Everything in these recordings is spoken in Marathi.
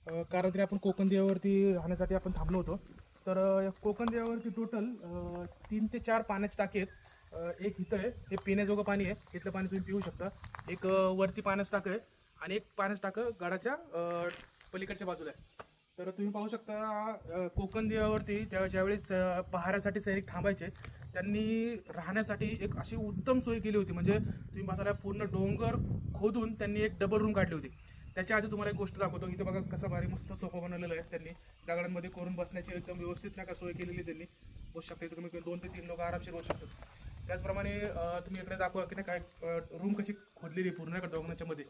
कारण तरी आपण कोकण देवावरती राहण्यासाठी आपण थांबलो होतो. तर या कोकण देवावरती टोटल 3 ते 4 पाण्याचे टाके आहेत. एक इथं आहे, हे पिण्याजोगं पाणी आहे, इथलं पाणी तुम्ही पिऊ शकता. एक वरती पाण्याचं टाकं आहे आणि एक पाण्याचं टाकं गडाच्या पलीकडच्या बाजूला आहे. तर तुम्ही पाहू शकता कोकण देवावरती ज्यावेळेस पहाऱ्यासाठी सैनिक थांबायचे, त्यांनी राहण्यासाठी एक अशी उत्तम सोय केली होती. म्हणजे तुम्ही बसायला पूर्ण डोंगर खोदून त्यांनी एक डबल रूम काढली होती. त्याच्या आधी तुम्हाला एक गोष्ट दाखवतो. इथे बघा कसं भारी मस्त सोफा बनवलेला आहे त्यांनी, दगडांमध्ये कोरून बसण्याची एकदम व्यवस्थित नाही का सोय केलेली त्यांनी. बसू शकता इथे तुम्ही, 2 ते 3 लोक आरामशीर बसू शकतात. त्याचप्रमाणे तुम्ही इकडे दाखवा की नाही काय रूम कशी खोदलेली पूर्ण नाही का डोंगराच्या मध्ये.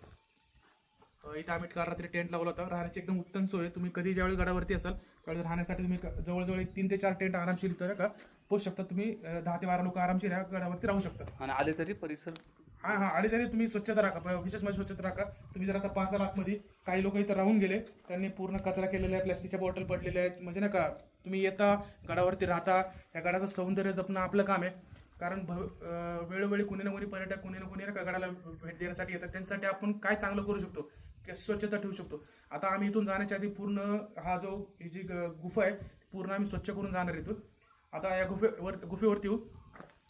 इथं आम्ही काल रात्री टेंट लावला होता. राहण्याची एकदम उत्तम सोय. तुम्ही कधी ज्यावेळी गडावरती असाल त्यावेळी राहण्यासाठी तुम्ही जवळजवळ 3 ते 4 टेंट आरामशीर इथं का पोहोचू शकता. तुम्ही 10 ते 12 लोक आरामशीर ह्या गडावरती राहू शकता. आणि आले तरी परिसर हां आणि तरी तुम्ही स्वच्छता राखा, विशेष म्हणजे स्वच्छता राखा. तुम्ही जर आता 5 आतमध्ये काही लोक इथं राहून गेले, त्यांनी पूर्ण कचरा केलेला आहे, प्लास्टिकच्या बॉटल पडलेल्या आहेत. म्हणजे नाही का तुम्ही येता गडावरती राहता, या गडाचं सौंदर्य जपणं आपलं काम आहे. कारण वेळोवेळी कोणी ना कोणी पर्यटक कोणी ना कोणी का गडाला भेट देण्यासाठी येतात. त्यांच्यासाठी आपण काय चांगलं करू शकतो, की स्वच्छता ठेवू शकतो. आता आम्ही इथून जाण्याच्या आधी पूर्ण ही जी गुफा आहे पूर्ण आम्ही स्वच्छ करून जाणार इथून. आता या गुफेवरती येऊ.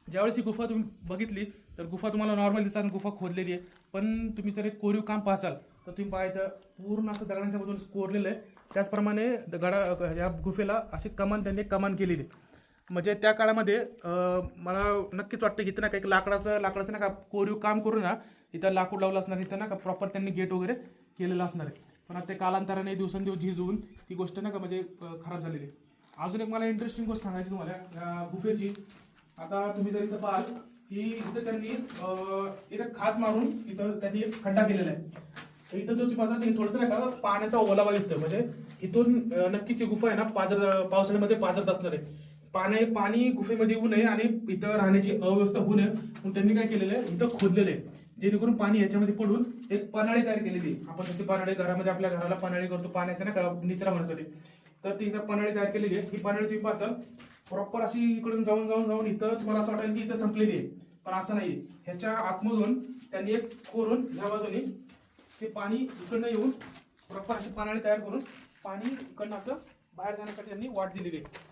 ज्यावेळेस ही गुफा तुम्ही बघितली तर गुफा तुम्हाला नॉर्मल दिसतात, गुफा खोदलेली आहे. पण तुम्ही जर एक कोरीव काम पाहाल तर तुम्ही पाहायचं पूर्ण असं दगडांच्या मधून कोरलेलं आहे. त्याचप्रमाणे या गुफेला अशी त्यांनी कमान केलेली आहे. म्हणजे त्या काळामध्ये मला नक्कीच वाटतं की इथं ना काही लाकडाचं ना का कोरीव काम करून ना इथं लाकूड लावलं असणार, इथं ना का प्रॉपर त्यांनी गेट वगैरे केलेलं असणार आहे. पण आता ते कालांतराने दिवसेंदिवस झीज होऊन ती गोष्ट ना का म्हणजे खराब झालेली आहे. अजून एक मला इंटरेस्टिंग गोष्ट सांगायची तुम्हाला या गुफेची. आता तुम्ही जर इथं पाहाल की इथं त्यांनी इथं खाच मारून इथं त्यांनी एक खड्डा केलेला आहे. इथं जो तुम्ही पाहता थोडंसं नाही का पाण्याचा ओलावा दिसतोय. म्हणजे इथून नक्कीच ही गुफा आहे ना पावसाळ्यामध्ये पाझरत असणार आहे. पाणी गुफेमध्ये येऊ नये आणि इथं राहण्याची अव्यवस्था होऊ नये म्हणून त्यांनी काय केलेलं आहे, इथं खोदलेलं आहे. जेणेकरून पाणी याच्यामध्ये पडून एक पन्हाळी तयार केलेली. आपण त्याची पन्हाळी घरामध्ये आपल्या घराला पन्हाळी करतो पाण्याचा ना का निचरा होण्यासाठी. तर ती इथं पन्हाळी तयार केलेली आहे. ही पन्हाळी तुम्ही पाहाल प्रॉपर अशी इकडून जाऊन इथं तुम्हाला असं वाटेल की इथं संपलेली आहे, पण असं नाही. ह्याच्या आतमधून त्यांनी एक कोरून ह्या बाजूने ते पाणी इकडनं येऊन प्रॉपर अशी पन्हाळी तयार करून पाणी इकडनं असं बाहेर जाण्यासाठी त्यांनी वाट दिलेली आहे.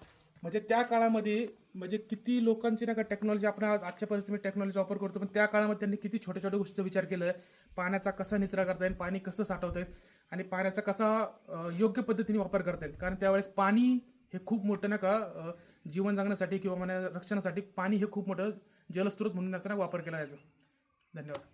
म्हणजे त्या काळामध्ये म्हणजे किती लोकांची नाही का टेक्नॉलॉजी, आपण आजच्या परिस्थितीत टेक्नॉलॉजी वापर करतो, पण त्या काळामध्ये त्यांनी किती छोट्या छोट्या गोष्टीचा विचार केला आहे. पाण्याचा कसा निचरा करता येईल, पाणी कसं साठवता येईल आणि पाण्याचा कसा योग्य पद्धतीने वापर करता येईल. कारण त्यावेळेस पाणी हे खूप मोठं ना का जीवन जगण्यासाठी किंवा रक्षणासाठी पाणी हे खूप मोठं जलस्रोत म्हणून याचा वापर केला जायचा. धन्यवाद.